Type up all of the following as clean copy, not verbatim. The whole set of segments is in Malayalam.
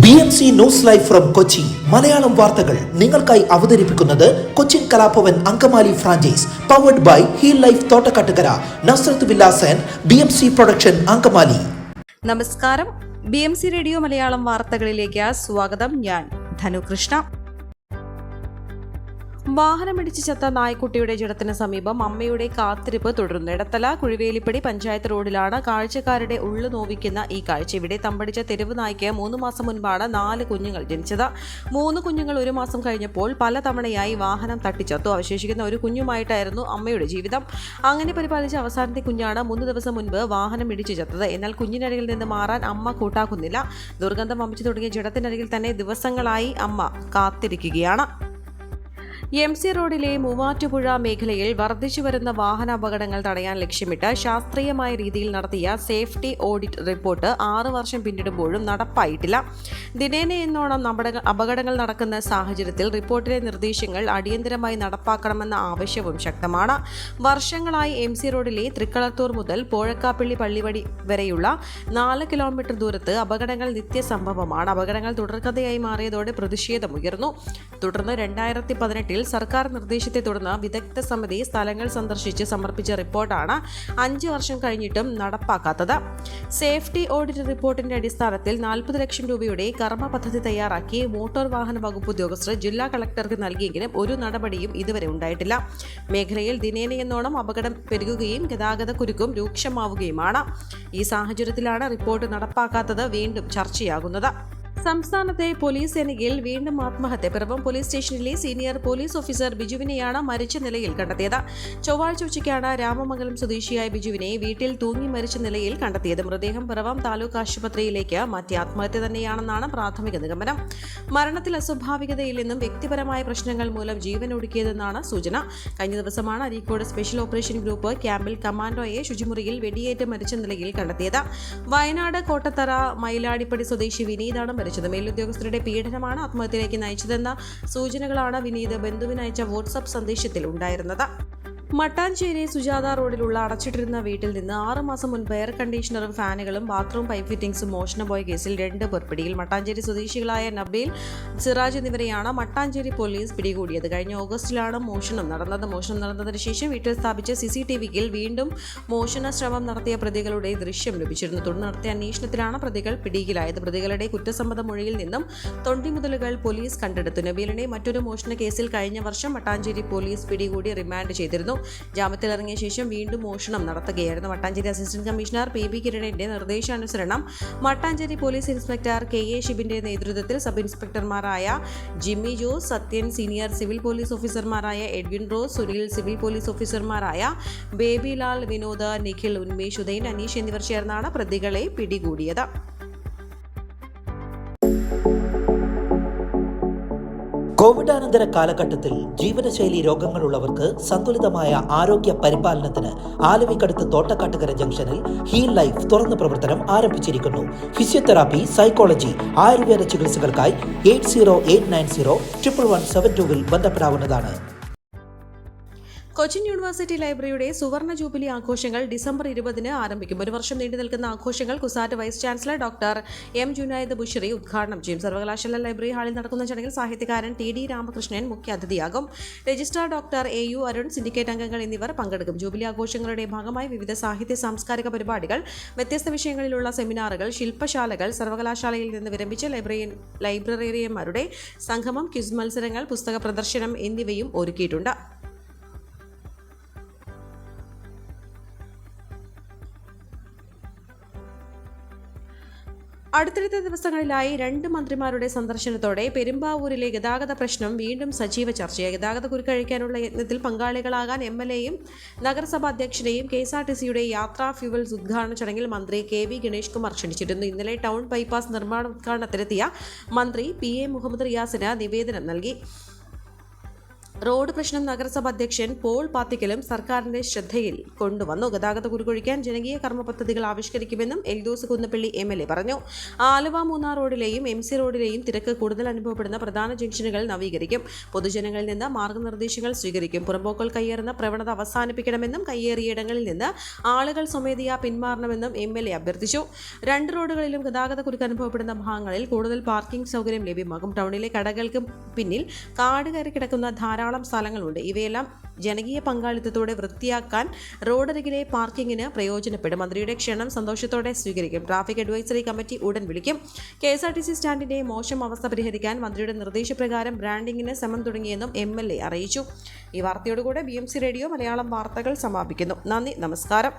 BMC news live from Kochi Malayalam വാർത്തകൾ നിങ്ങൾക്കായി അവതരിപ്പിക്കുന്നത് Cochin Kalabhavan Angamaly franchise powered by heal life Thottakkattukara Nazrath villas and BMC production Angamaly. നമസ്കാരം, BMC റേഡിയോ മലയാളം വാർത്തകളിലേക്ക് സ്വാഗതം. ഞാൻ ധനുകൃഷ്ണ. വാഹനമിടിച്ച് ചത്ത നായ്ക്കുട്ടിയുടെ ജഡത്തിന് സമീപം അമ്മയുടെ കാത്തിരിപ്പ് തുടരുന്നു. ഇടത്തല കുഴിവേലിപ്പടി പഞ്ചായത്ത് റോഡിലാണ് കാഴ്ചക്കാരുടെ ഉള്ളു നോവിക്കുന്ന ഈ കാഴ്ച. ഇവിടെ തമ്പടിച്ച തെരുവ് നായ്ക്ക് 3 മാസം മുൻപാണ് 4 കുഞ്ഞുങ്ങൾ ജനിച്ചത്. 3 കുഞ്ഞുങ്ങൾ 1 മാസം കഴിഞ്ഞപ്പോൾ പലതവണയായി വാഹനം തട്ടിച്ചത്തു. അവശേഷിക്കുന്ന ഒരു കുഞ്ഞുമായിട്ടായിരുന്നു അമ്മയുടെ ജീവിതം. അങ്ങനെ പരിപാലിച്ച അവസാനത്തെ കുഞ്ഞാണ് 3 ദിവസം മുൻപ് വാഹനം ഇടിച്ചു ചത്തത്. എന്നാൽ കുഞ്ഞിനരികിൽ നിന്ന് മാറാൻ അമ്മ കൂട്ടാക്കുന്നില്ല. ദുർഗന്ധം വമിച്ചു തുടങ്ങിയ ജഡത്തിനരികിൽ തന്നെ ദിവസങ്ങളായി അമ്മ കാത്തിരിക്കുകയാണ്. MC റോഡിലെ മൂവാറ്റുപുഴ മേഖലയിൽ വർദ്ധിച്ചുവരുന്ന വാഹനാപകടങ്ങൾ തടയാൻ ലക്ഷ്യമിട്ട് ശാസ്ത്രീയമായ രീതിയിൽ നടത്തിയ സേഫ്റ്റി ഓഡിറ്റ് റിപ്പോർട്ട് 6 വർഷം പിന്നിടുമ്പോഴും നടപ്പായിട്ടില്ല. ദിനേന എന്നോണം അപകടങ്ങൾ നടക്കുന്ന സാഹചര്യത്തിൽ റിപ്പോർട്ടിലെ നിർദ്ദേശങ്ങൾ അടിയന്തരമായി നടപ്പാക്കണമെന്ന ആവശ്യവും ശക്തമാണ്. വർഷങ്ങളായി MC റോഡിലെ തൃക്കളത്തൂർ മുതൽ പോഴക്കാപ്പള്ളി പള്ളിവടി വരെയുള്ള 4 കിലോമീറ്റർ ദൂരത്ത് അപകടങ്ങൾ നിത്യസംഭവമാണ്. അപകടങ്ങൾ തുടർക്കഥയായി മാറിയതോടെ പ്രതിഷേധമുയർന്നു. തുടർന്ന് 2018 സർക്കാർ നിർദ്ദേശത്തെ തുടർന്ന് വിദഗ്ധ സമിതി സ്ഥലങ്ങൾ സന്ദർശിച്ച് സമർപ്പിച്ച റിപ്പോർട്ടാണ് 5 വർഷം കഴിഞ്ഞിട്ടും നടപ്പാക്കാത്തത്. സേഫ്റ്റി ഓഡിറ്റ് റിപ്പോർട്ടിന്റെ അടിസ്ഥാനത്തിൽ 40 ലക്ഷം രൂപയുടെ കർമ്മ പദ്ധതി തയ്യാറാക്കി മോട്ടോർ വാഹന വകുപ്പ് ഉദ്യോഗസ്ഥർ ജില്ലാ കളക്ടർക്ക് നൽകിയെങ്കിലും ഒരു നടപടിയും ഇതുവരെ ഉണ്ടായിട്ടില്ല. മേഖലയിൽ ദിനേനയെന്നോണം അപകടം പെരുകുകയും ഗതാഗത കുരുക്കും രൂക്ഷമാവുകയുമാണ്. ഈ സാഹചര്യത്തിലാണ് റിപ്പോർട്ട് നടപ്പാക്കാത്തത് വീണ്ടും ചർച്ചയാകുന്നത്. സംസ്ഥാനത്തെ പോലീസ് സേനയിൽ വീണ്ടും ആത്മഹത്യ. പിറവം പോലീസ് സ്റ്റേഷനിലെ സീനിയർ പോലീസ് ഓഫീസർ ബിജുവിനെയാണ് മരിച്ച നിലയിൽ കണ്ടെത്തിയത്. ചൊവ്വാഴ്ച ഉച്ചയ്ക്കാണ് രാമമംഗലം സ്വദേശിയായ ബിജുവിനെ വീട്ടിൽ തൂങ്ങി മരിച്ച നിലയിൽ കണ്ടെത്തിയത്. മൃതദേഹം പിറവം താലൂക്ക് ആശുപത്രിയിലേക്ക് മാറ്റി. ആത്മഹത്യ തന്നെയാണെന്നാണ് പ്രാഥമിക നിഗമനം. മരണത്തിൽ അസ്വാഭാവികതയില്ലെന്നും വ്യക്തിപരമായ പ്രശ്നങ്ങൾ മൂലം ജീവൻ ഒടുക്കിയതെന്നാണ് സൂചന. കഴിഞ്ഞ ദിവസമാണ് അരീക്കോട് സ്പെഷ്യൽ ഓപ്പറേഷൻ ഗ്രൂപ്പ് ക്യാമ്പിൽ കമാൻഡോയെ ശുചിമുറിയിൽ വെടിയേറ്റ് മരിച്ച നിലയിൽ കണ്ടെത്തിയത്. വയനാട് കോട്ടത്തറ മയിലാടിപ്പടി സ്വദേശി വിനീതാണ് മരിച്ചത്. മേലുദ്യോഗസ്ഥരുടെ പീഡനമാണ് ആത്മഹത്യയിലേക്ക് നയിച്ചതെന്ന സൂചനകളാണ് വിനീത് ബന്ധുവിനയച്ച വാട്സ്ആപ്പ് സന്ദേശത്തിൽ ഉണ്ടായിരുന്നത്. മട്ടാഞ്ചേരി സുജാത റോഡിലുള്ള അടച്ചിട്ടിരുന്ന വീട്ടിൽ നിന്ന് 6 മാസം മുൻപ് എയർ കണ്ടീഷണറും ഫാനുകളും ബാത്റൂം പൈപ്പ് ഫിറ്റിംഗ്സും മോഷണം പോയ കേസിൽ 2 പേർ പിടിയിൽ. മട്ടാഞ്ചേരി സ്വദേശികളായ നബീൽ, സിറാജ് എന്നിവരെയാണ് മട്ടാഞ്ചേരി പോലീസ് പിടികൂടിയത്. കഴിഞ്ഞ ഓഗസ്റ്റിലാണ് മോഷണം നടന്നത്. മോഷണം നടന്നതിന് ശേഷം വീട്ടിൽ സ്ഥാപിച്ച CCTVയിൽ വീണ്ടും മോഷണ ശ്രമം നടത്തിയ പ്രതികളുടെ ദൃശ്യം ലഭിച്ചിരുന്നു. തുടർന്ന് നടത്തിയ അന്വേഷണത്തിലാണ് പ്രതികൾ പിടിയിലായത്. പ്രതികളുടെ കുറ്റസമ്മത മൊഴിയിൽ നിന്നും തൊണ്ടിമുതലുകൾ പോലീസ് കണ്ടെടുത്തു. നബീലിനെ മറ്റൊരു മോഷണ കേസിൽ കഴിഞ്ഞ വർഷം മട്ടാഞ്ചേരി പോലീസ് പിടികൂടി റിമാൻഡ് ചെയ്തിരുന്നു. ജാമ്യത്തിലിറങ്ങിയ ശേഷം വീണ്ടും മോഷണം നടത്തുകയായിരുന്നു. മട്ടാഞ്ചേരി അസിസ്റ്റന്റ് കമ്മീഷണർ PB കിരണിന്റെ നിർദ്ദേശാനുസരണം മട്ടാഞ്ചേരി പോലീസ് ഇൻസ്പെക്ടർ KA ഷിബിന്റെ നേതൃത്വത്തിൽ സബ് ഇൻസ്പെക്ടർമാരായ Jimmy Jose, Sathyan, senior civil police ഓഫീസർമാരായ എഡ്വിൻ റോസ്, സുനിൽ, സിവിൽ പോലീസ് ഓഫീസർമാരായ ബേബിലാൽ, വിനോദ്, നിഖിൽ, ഉന്മേഷ്, ഉദയൻ, അനീഷ് എന്നിവർ ചേർന്നാണ് പ്രതികളെ പിടികൂടിയത്. കോവിഡാനന്തര കാലഘട്ടത്തിൽ ജീവിതശൈലി രോഗങ്ങളുള്ളവർക്ക് സന്തുലിതമായ ആരോഗ്യ പരിപാലനത്തിന് ആലുവയ്ക്കടുത്ത് തോട്ടക്കാട്ടുകര ജംഗ്ഷനിൽ ഹീൽ ലൈഫ് തുറന്ന പ്രവർത്തനം ആരംഭിച്ചിരിക്കുന്നു. ഫിസിയോതെറാപ്പി, സൈക്കോളജി, ആയുർവേദ ചികിത്സകൾക്കായി 8089011772 ബന്ധപ്പെടാവുന്നതാണ്. കൊച്ചിൻ യൂണിവേഴ്സിറ്റി ലൈബ്രറിയുടെ സുവർണ ജൂബിലി ആഘോഷങ്ങൾ ഡിസംബർ 20 ആരംഭിക്കും. 1 വർഷം നീണ്ടു നിൽക്കുന്ന ആഘോഷങ്ങൾ CUSAT vice chancellor doctor M. Junaid Bushiri ഉദ്ഘാടനം ചെയ്യും. സർവകലാശാല ലൈബ്രറി ഹാളിൽ നടക്കുന്ന ചടങ്ങിൽ സാഹിത്യകാരൻ TD രാമകൃഷ്ണൻ മുഖ്യാതിഥിയാകും. Registrar doctor AU Arun, syndicate അംഗങ്ങൾ എന്നിവർ പങ്കെടുക്കും. ജൂബിലി ആഘോഷങ്ങളുടെ ഭാഗമായി വിവിധ സാഹിത്യ സാംസ്കാരിക പരിപാടികൾ, വ്യത്യസ്ത വിഷയങ്ങളിലുള്ള സെമിനാറുകൾ, ശില്പശാലകൾ, സർവകലാശാലയിൽ നിന്ന് വിരമിച്ച ലൈബ്രറിയന്മാരുടെ സംഗമം, ക്വിസ് മത്സരങ്ങൾ, പുസ്തക പ്രദർശനം എന്നിവയും ഒരുക്കിയിട്ടുണ്ട്. അടുത്തടുത്ത ദിവസങ്ങളിലായി 2 മന്ത്രിമാരുടെ സന്ദർശനത്തോടെ പെരുമ്പാവൂരിലെ ഗതാഗത പ്രശ്നം വീണ്ടും സജീവ ചർച്ചയായി. ഗതാഗത കുരുക്കഴിക്കാനുള്ള യത്നത്തിൽ പങ്കാളികളാകാൻ MLAയും നഗരസഭാ അധ്യക്ഷനെയും KSRTCയുടെ യാത്രാ ഫ്യൂവൽസ് ഉദ്ഘാടന ചടങ്ങിൽ മന്ത്രി KV ഗണേഷ് കുമാർ ക്ഷണിച്ചിരുന്നു. ഇന്നലെ ടൗൺ ബൈപ്പാസ് നിർമ്മാണ ഉദ്ഘാടനത്തിനെത്തിയ മന്ത്രി PA മുഹമ്മദ് റിയാസിന് നിവേദനം നൽകി. റോഡ് പ്രശ്നം നഗരസഭ അധ്യക്ഷൻ പോൾ പാത്തിക്കലും സർക്കാരിന്റെ ശ്രദ്ധയിൽ കൊണ്ടുവന്നു. ഗതാഗത കുരുക്കൊഴിക്കാൻ ജനകീയ കർമ്മ പദ്ധതികൾ ആവിഷ്കരിക്കുമെന്നും എൽദോസ് കുന്നപ്പള്ളി MLA പറഞ്ഞു. ആലുവ മൂന്നാർ റോഡിലെയും MC റോഡിലെയും തിരക്ക് കൂടുതൽ അനുഭവപ്പെടുന്ന പ്രധാന ജംഗ്ഷനുകൾ നവീകരിക്കും. പൊതുജനങ്ങളിൽ നിന്ന് മാർഗനിർദ്ദേശങ്ങൾ സ്വീകരിക്കും. പുറമ്പോക്കൽ കയ്യേറുന്ന പ്രവണത അവസാനിപ്പിക്കണമെന്നും കയ്യേറിയിടങ്ങളിൽ നിന്ന് ആളുകൾ സ്വമേധയാ പിന്മാറണമെന്നും MLA അഭ്യർത്ഥിച്ചു. 2 റോഡുകളിലും ഗതാഗത കുരുക്ക് അനുഭവപ്പെടുന്ന ഭാഗങ്ങളിൽ കൂടുതൽ പാർക്കിംഗ് സൗകര്യം ലഭ്യമാകും. ടൗണിലെ കടകൾക്ക് പിന്നിൽ കാട് കയറി കിടക്കുന്ന ധാരാളം സ്ഥലങ്ങളുണ്ട്. ഇവയെല്ലാം ജനകീയ പങ്കാളിത്തത്തോടെ വൃത്തിയാക്കാൻ റോഡരികിലെ പാർക്കിങ്ങിന് പ്രയോജനപ്പെടും. മന്ത്രിയുടെ ക്ഷണം സന്തോഷത്തോടെ സ്വീകരിക്കും. ട്രാഫിക് അഡ്വൈസറി കമ്മിറ്റി ഉടൻ വിളിക്കും. KSRTC സ്റ്റാൻഡിന്റെ മോശം അവസ്ഥ പരിഹരിക്കാൻ മന്ത്രിയുടെ നിർദ്ദേശപ്രകാരം ബ്രാൻഡിങ്ങിന് ശ്രമം തുടങ്ങിയെന്നും MLA അറിയിച്ചു. ഈ വാർത്തയോടുകൂടെ BMC റേഡിയോ മലയാളം വാർത്തകൾ സമാപിക്കുന്നു. നന്ദി, നമസ്കാരം.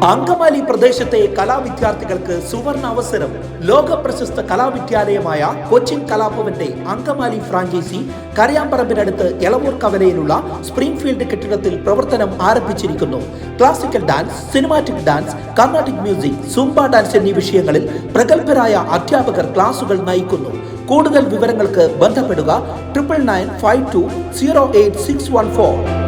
അങ്കമാലി പ്രദേശത്തെ കലാവിദ്യാർത്ഥികൾക്ക് സുവർണ അവസരം. ലോക പ്രശസ്ത കലാവിദ്യാലയമായ കൊച്ചിൻ കലാഭവന്റെ അങ്കമാലി ഫ്രാഞ്ചൈസി കരയാമ്പറമ്പിനടുത്ത് എളവൂർ കവലയിലുള്ള സ്പ്രിംഗ്ഫീൽഡ് കെട്ടിടത്തിൽ പ്രവർത്തനം ആരംഭിച്ചിരിക്കുന്നു. Classical dance, cinematic dance, Carnatic music, Zumba dance എന്നീ വിഷയങ്ങളിൽ പ്രഗത്ഭരായ അധ്യാപകർ ക്ലാസുകൾ നയിക്കുന്നു. കൂടുതൽ വിവരങ്ങൾക്ക് ബന്ധപ്പെടുക 9995208614.